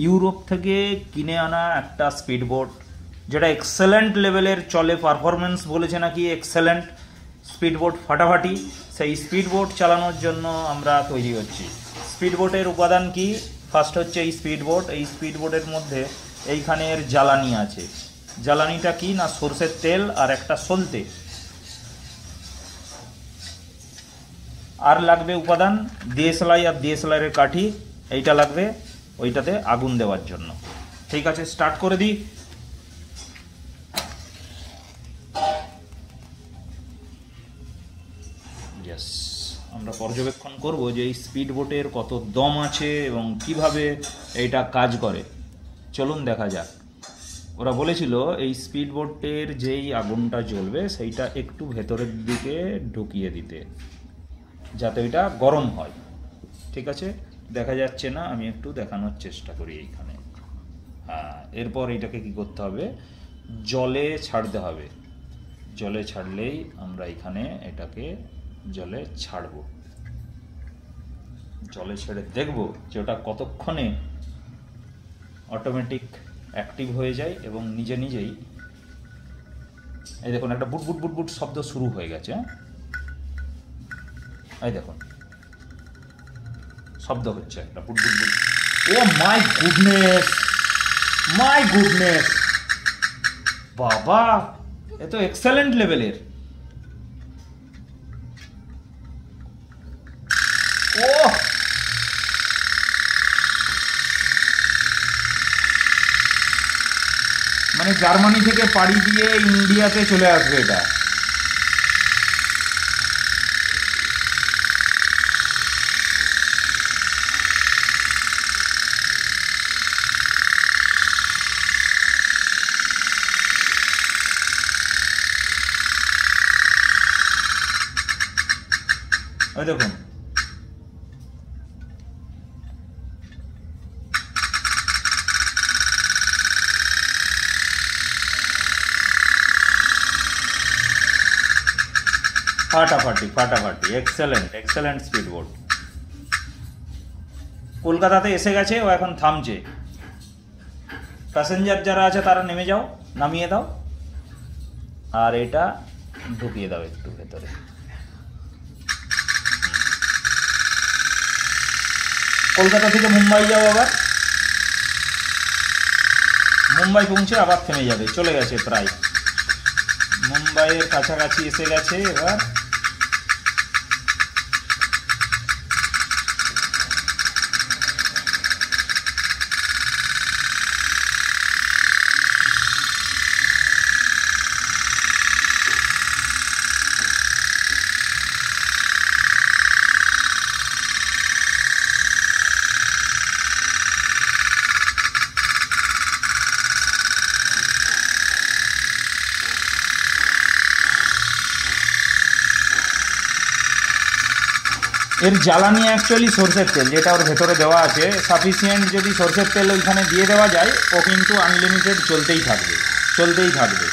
Europe থেকে কিনে আনা একটা স্পিড বোট, যেটা এক্সেলেন্ট লেভেলের চলে, পারফরমেন্স বলেছে নাকি এক্সেলেন্ট, স্পিড বোট ফাটাফাটি। সেই স্পিড বোট চালানোর জন্য আমরা তৈরি হচ্ছি। স্পিড বোটের উপাদান কি? ফার্স্ট হচ্ছে এই স্পিড বোট। এই স্পিড বোটের মধ্যে এইখানে এর জ্বালানি আছে। জ্বালানিটা কি না, সরষের তেল আর একটা সলতে। আর লাগবে উপাদান দিয়েশলাই আর দিয়েশলাইয়ের কাঠি, এইটা লাগবে ওইটাতে আগুন দেওয়ার জন্য। ঠিক আছে, স্টার্ট করে দিই। ইয়েস, আমরা পর্যবেক্ষণ করব যে এই স্পিড বোটের কত দম আছে এবং কিভাবে এইটা কাজ করে। চলুন দেখা যাক। ওরা বলেছিল এই স্পিড বোটের যেই আগুনটা জ্বলবে সেইটা একটু ভেতরের দিকে ঢুকিয়ে দিতে, যাতে ওইটা গরম হয়। ঠিক আছে, দেখা যাচ্ছে না, আমি একটু দেখানোর চেষ্টা করি এইখানে। হ্যাঁ, এরপর এটাকে কি করতে হবে, জলে ছাড়তে হবে। জলে ছাড়লেই আমরা এখানে এটাকে জলে ছাড়ব। জলে ছেড়ে দেখব যে ওটা কতক্ষণে অটোমেটিক অ্যাক্টিভ হয়ে যায় এবং নিজে নিজেই, এই দেখুন একটা বুট বুট বুট বুট শব্দ শুরু হয়ে গেছে। এই দেখুন শব্দ হচ্ছে একটা বুট বুট বুট। ও মাই গুডনেস, মাই গুডনেস, বাবা এ তো এক্সেলেন্ট লেভেলের। ও মানে জার্মানি থেকে পাড়ি দিয়ে ইন্ডিয়াতে চলে আসবে এটা। ওই দেখুন, ফাটাফাটি ফাটাফাটি, এক্সেলেন্ট এক্সেলেন্ট স্পিড বোট। কলকাতাতে এসে গেছে, ও এখন থামছে। প্যাসেঞ্জার যারা আছে তারা নেমে যাও, নামিয়ে দাও, আর এটা ঢুকিয়ে দাও একটু ভেতরে। কলকাতা থেকে মুম্বাই যাও, আবার মুম্বাই পৌঁছে আবার থেমে যাবে। চলে গেছে, প্রায় মুম্বাইয়ের কাছাকাছি এসে গেছে। এবার এর জ্বালানি অ্যাকচুয়ালি সরষের তেল, যেটা ওর ভেতরে দেওয়া আছে। সাফিসিয়েন্ট যদি সরষের তেল ওইখানে দিয়ে দেওয়া যায়, ও কিন্তু আনলিমিটেড চলতেই থাকবে, চলতেই থাকবে।